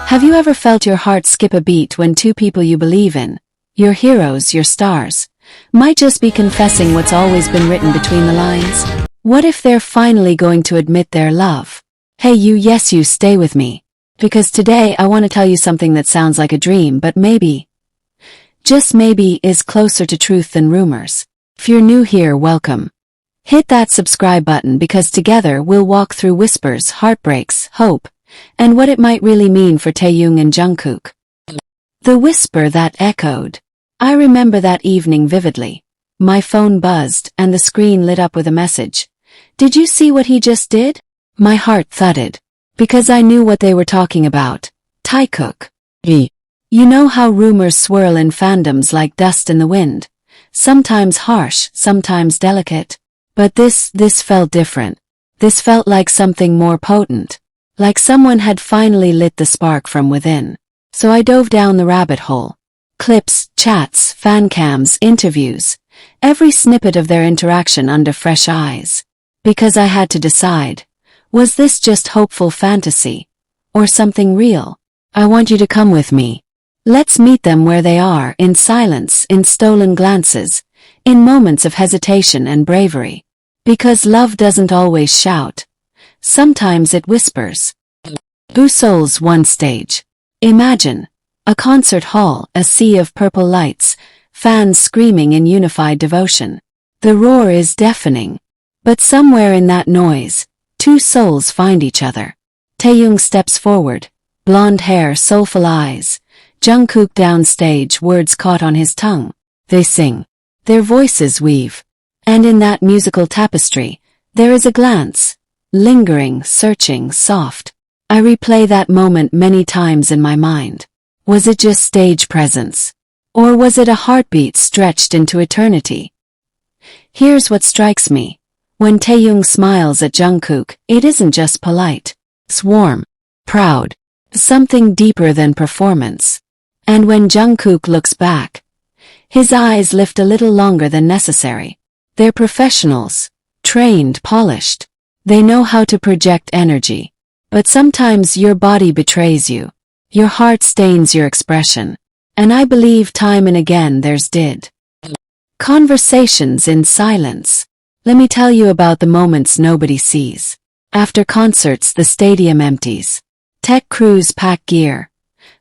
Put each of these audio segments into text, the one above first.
Have you ever felt your heart skip a beat when two people you believe in, your heroes, your stars, might just be confessing what's always been written between the lines? What if they're finally going to admit their love? Hey you, yes you, stay with me. Because today I want to tell you something that sounds like a dream but maybe, just maybe, is closer to truth than rumors. If you're new here, welcome. Hit that subscribe button because together we'll walk through whispers, heartbreaks, hope, and what it might really mean for Taehyung and Jungkook. The whisper that echoed. I remember that evening vividly. My phone buzzed and the screen lit up with a message. Did you see what he just did? My heart thudded. Because I knew what they were talking about. Taekook. You know how rumors swirl in fandoms like dust in the wind. Sometimes harsh, sometimes delicate. But this felt different. This felt like something more potent. Like someone had finally lit the spark from within. So I dove down the rabbit hole. Clips, chats, fan cams, interviews. Every snippet of their interaction under fresh eyes. Because I had to decide. Was this just hopeful fantasy? Or something real? I want you to come with me. Let's meet them where they are, in silence, in stolen glances, in moments of hesitation and bravery. Because love doesn't always shout. Sometimes it whispers. Seoul's one stage. Imagine. A concert hall, a sea of purple lights, fans screaming in unified devotion. The roar is deafening. But somewhere in that noise, two souls find each other. Taehyung steps forward, blonde hair, soulful eyes. Jungkook downstage, words caught on his tongue. They sing. Their voices weave. And in that musical tapestry, there is a glance. Lingering, searching, soft. I replay that moment many times in my mind. Was it just stage presence? Or was it a heartbeat stretched into eternity? Here's what strikes me. When Taehyung smiles at Jungkook, it isn't just polite. It's warm, proud, something deeper than performance. And when Jungkook looks back, his eyes lift a little longer than necessary. They're professionals, trained, polished. They know how to project energy. But sometimes your body betrays you. Your heart stains your expression. And I believe time and again theirs did. Conversations in silence. Let me tell you about the moments nobody sees. After concerts, the stadium empties. Tech crews pack gear.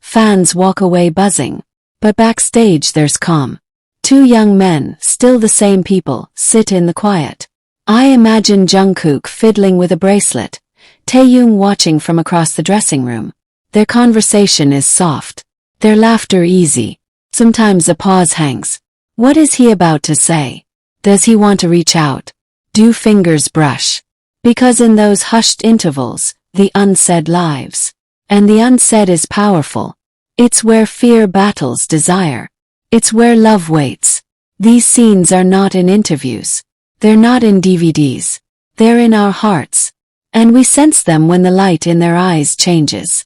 Fans walk away buzzing. But backstage there's calm. Two young men, still the same people, sit in the quiet. I imagine Jungkook fiddling with a bracelet. Taehyung watching from across the dressing room. Their conversation is soft. Their laughter easy. Sometimes a pause hangs. What is he about to say? Does he want to reach out? Do fingers brush? Because in those hushed intervals, the unsaid lives. And the unsaid is powerful. It's where fear battles desire. It's where love waits. These scenes are not in interviews. They're not in DVDs. They're in our hearts. And we sense them when the light in their eyes changes.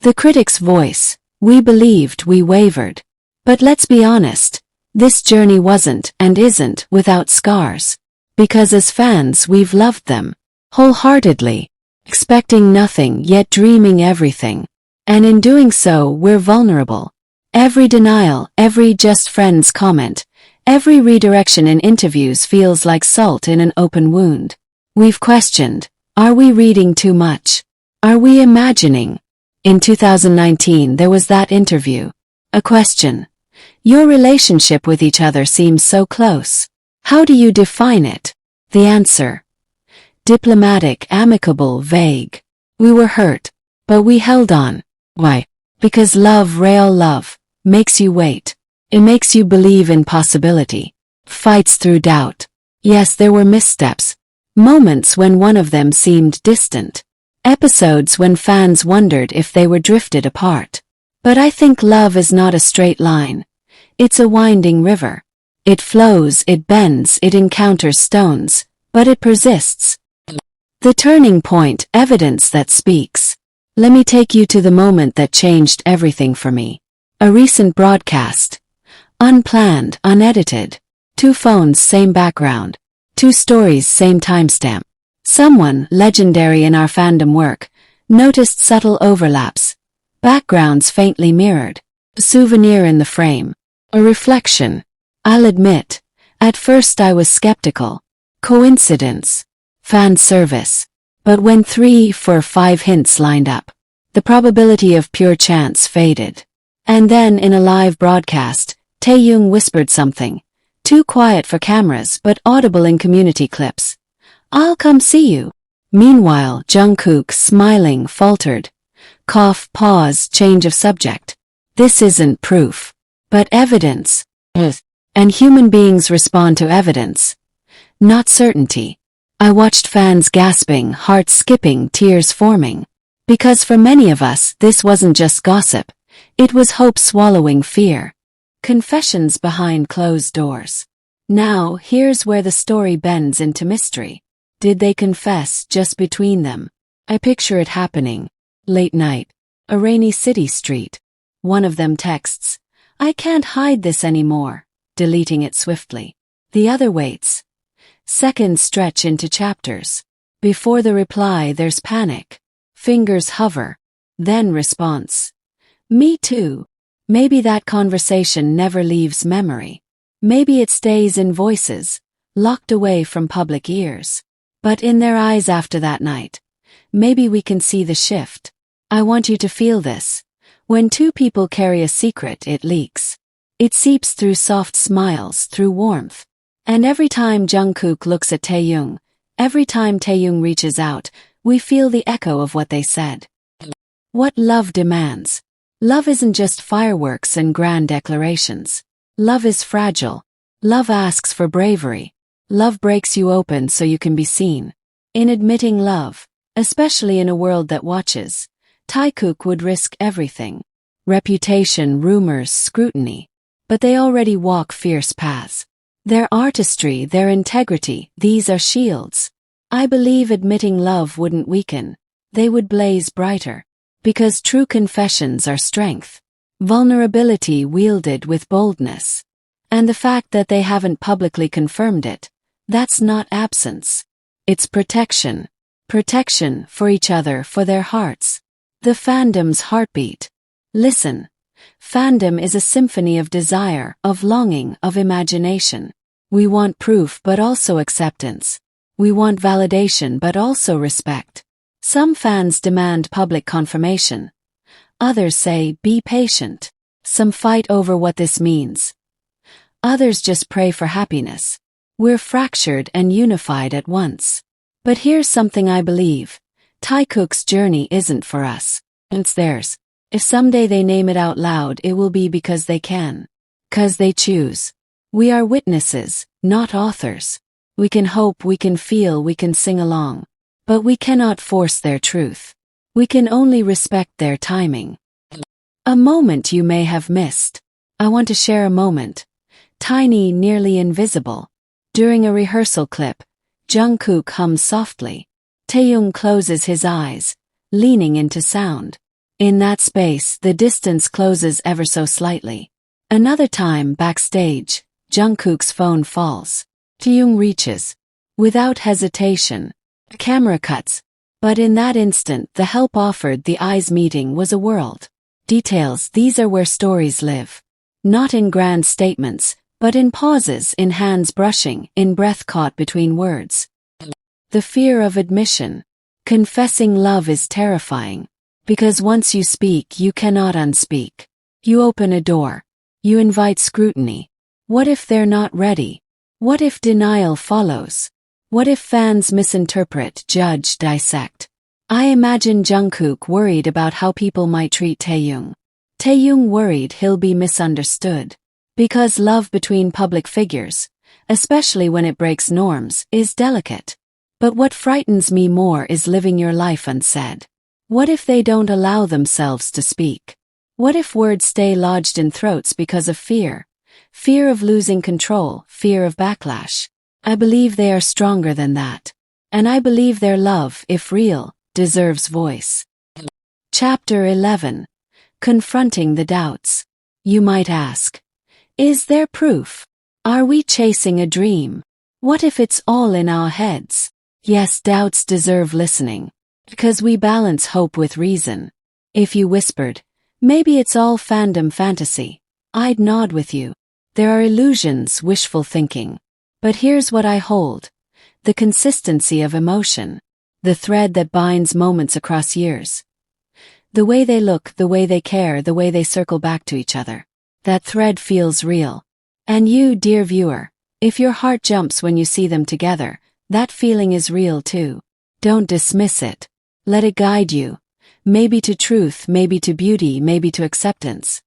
The critic's voice. We believed, we wavered. But let's be honest. This journey wasn't and isn't without scars. Because as fans we've loved them. Wholeheartedly. Expecting nothing yet dreaming everything. And in doing so we're vulnerable. Every denial, every just friends comment, every redirection in interviews feels like salt in an open wound. We've questioned. Are we reading too much? Are we imagining? In 2019 there was that interview. A question. Your relationship with each other seems so close. How do you define it? The answer. Diplomatic, amicable, vague. We were hurt, but we held on. Why? Because love, real love, makes you wait. It makes you believe in possibility. Fights through doubt. Yes, there were missteps. Moments when one of them seemed distant. Episodes when fans wondered if they were drifted apart. But I think love is not a straight line. It's a winding river. It flows, it bends, it encounters stones, but it persists. The turning point, evidence that speaks. Let me take you to the moment that changed everything for me. A recent broadcast. Unplanned, unedited. Two phones, same background. Two stories, same timestamp. Someone, legendary in our fandom work, noticed subtle overlaps. Backgrounds faintly mirrored. A souvenir in the frame. A reflection. I'll admit, at first I was skeptical. Coincidence. Fan service. But when 3, 4, 5 hints lined up, the probability of pure chance faded. And then in a live broadcast, Taehyung whispered something. Too quiet for cameras but audible in community clips. I'll come see you. Meanwhile, Jungkook, smiling, faltered. Cough, pause, change of subject. This isn't proof, but evidence. And human beings respond to evidence, not certainty. I watched fans gasping, hearts skipping, tears forming. Because for many of us, this wasn't just gossip. It was hope swallowing fear. Confessions behind closed doors. Now, here's where the story bends into mystery. Did they confess just between them? I picture it happening. Late night. A rainy city street. One of them texts, "I can't hide this anymore," deleting it swiftly. The other waits. Seconds stretch into chapters. Before the reply, there's panic. Fingers hover. Then response. Me too. Maybe that conversation never leaves memory. Maybe it stays in voices, locked away from public ears. But in their eyes after that night, maybe we can see the shift. I want you to feel this. When two people carry a secret, it leaks. It seeps through soft smiles, through warmth. And every time Jungkook looks at Taehyung, every time Taehyung reaches out, we feel the echo of what they said. What love demands. Love isn't just fireworks and grand declarations. Love is fragile. Love asks for bravery. Love breaks you open so you can be seen. In admitting love, especially in a world that watches, Taekook would risk everything. Reputation, rumors, scrutiny. But they already walk fierce paths. Their artistry, their integrity, these are shields. I believe admitting love wouldn't weaken. They would blaze brighter. Because true confessions are strength. Vulnerability wielded with boldness. And the fact that they haven't publicly confirmed it, that's not absence. It's protection. Protection for each other, for their hearts. The fandom's heartbeat. Listen. Fandom is a symphony of desire, of longing, of imagination. We want proof but also acceptance. We want validation but also respect. Some fans demand public confirmation. Others say, be patient. Some fight over what this means. Others just pray for happiness. We're fractured and unified at once. But here's something I believe. Taekook's journey isn't for us. It's theirs. If someday they name it out loud, it will be because they can. 'Cause they choose. We are witnesses, not authors. We can hope, we can feel, we can sing along. But we cannot force their truth. We can only respect their timing. A moment you may have missed. I want to share a moment. Tiny, nearly invisible. During a rehearsal clip, Jungkook hums softly. Taehyung closes his eyes, leaning into sound. In that space, the distance closes ever so slightly. Another time, backstage, Jungkook's phone falls. Taehyung reaches. Without hesitation. The camera cuts. But in that instant, the help offered, the eyes meeting, was a world. Details, these are where stories live. Not in grand statements, but in pauses, in hands brushing, in breath caught between words. The fear of admission. Confessing love is terrifying. Because once you speak, you cannot unspeak. You open a door. You invite scrutiny. What if they're not ready? What if denial follows? What if fans misinterpret, judge, dissect? I imagine Jungkook worried about how people might treat Taehyung. Taehyung worried he'll be misunderstood. Because love between public figures, especially when it breaks norms, is delicate. But what frightens me more is living your life unsaid. What if they don't allow themselves to speak? What if words stay lodged in throats because of fear? Fear of losing control, fear of backlash. I believe they are stronger than that. And I believe their love, if real, deserves voice. Chapter 11. Confronting the doubts. You might ask, is there proof? Are we chasing a dream? What if it's all in our heads? Yes, doubts deserve listening. Because we balance hope with reason. If you whispered, Maybe it's all fandom fantasy. I'd nod with you. There are illusions, wishful thinking. But here's what I hold. The consistency of emotion. The thread that binds moments across years. The way they look, the way they care, the way they circle back to each other. That thread feels real. And you, dear viewer, if your heart jumps when you see them together, that feeling is real too. Don't dismiss it. Let it guide you. Maybe to truth, maybe to beauty, maybe to acceptance.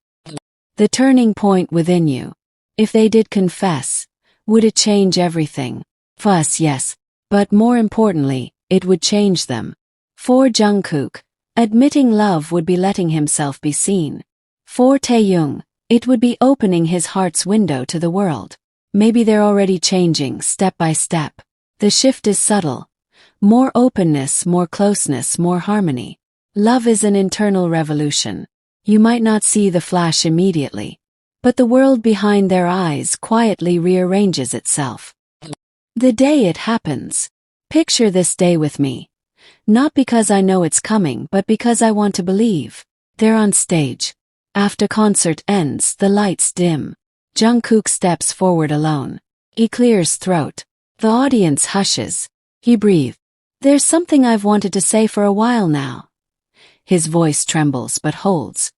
The turning point within you. If they did confess, would it change everything? For us, yes. But more importantly, it would change them. For Jungkook, admitting love would be letting himself be seen. For Taehyung, it would be opening his heart's window to the world. Maybe they're already changing, step by step. The shift is subtle. More openness, more closeness, more harmony. Love is an internal revolution. You might not see the flash immediately, but the world behind their eyes quietly rearranges itself. The day it happens. Picture this day with me. Not because I know it's coming, but because I want to believe. They're on stage. After concert ends, the lights dim. Jungkook steps forward alone. He clears throat. The audience hushes. He breathes. There's something I've wanted to say for a while now. His voice trembles but holds.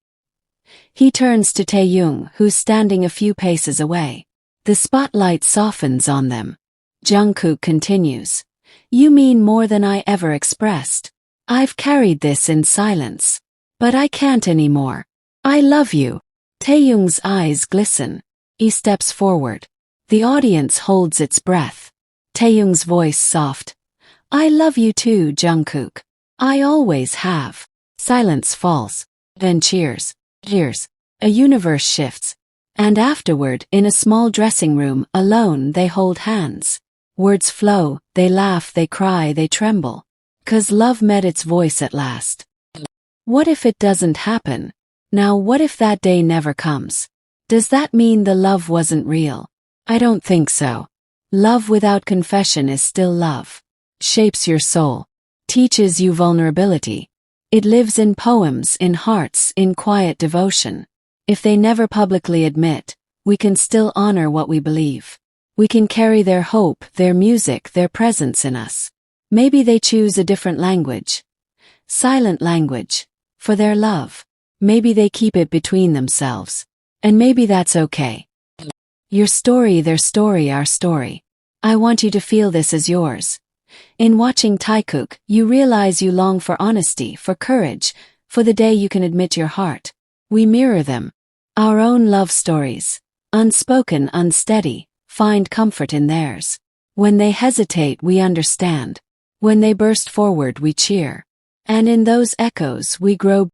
He turns to Taehyung, who's standing a few paces away. The spotlight softens on them. Jungkook continues. You mean more than I ever expressed. I've carried this in silence. But I can't anymore. I love you. Taehyung's eyes glisten. He steps forward. The audience holds its breath. Taehyung's voice soft. I love you too, Jungkook. I always have. Silence falls. Then cheers. Cheers. A universe shifts. And afterward, in a small dressing room, alone, they hold hands. Words flow, they laugh, they cry, they tremble. 'Cause love met its voice at last. What if it doesn't happen? Now what if that day never comes? Does that mean the love wasn't real? I don't think so. Love without confession is still love. Shapes your soul. Teaches you vulnerability. It lives in poems, in hearts, in quiet devotion. If they never publicly admit, we can still honor what we believe. We can carry their hope, their music, their presence in us. Maybe they choose a different language. Silent language. For their love. Maybe they keep it between themselves. And maybe that's okay. Your story, their story, our story. I want you to feel this as yours. In watching Taekook, you realize you long for honesty, for courage, for the day you can admit your heart. We mirror them. Our own love stories. Unspoken, unsteady. Find comfort in theirs. When they hesitate, we understand. When they burst forward, we cheer. And in those echoes, we grow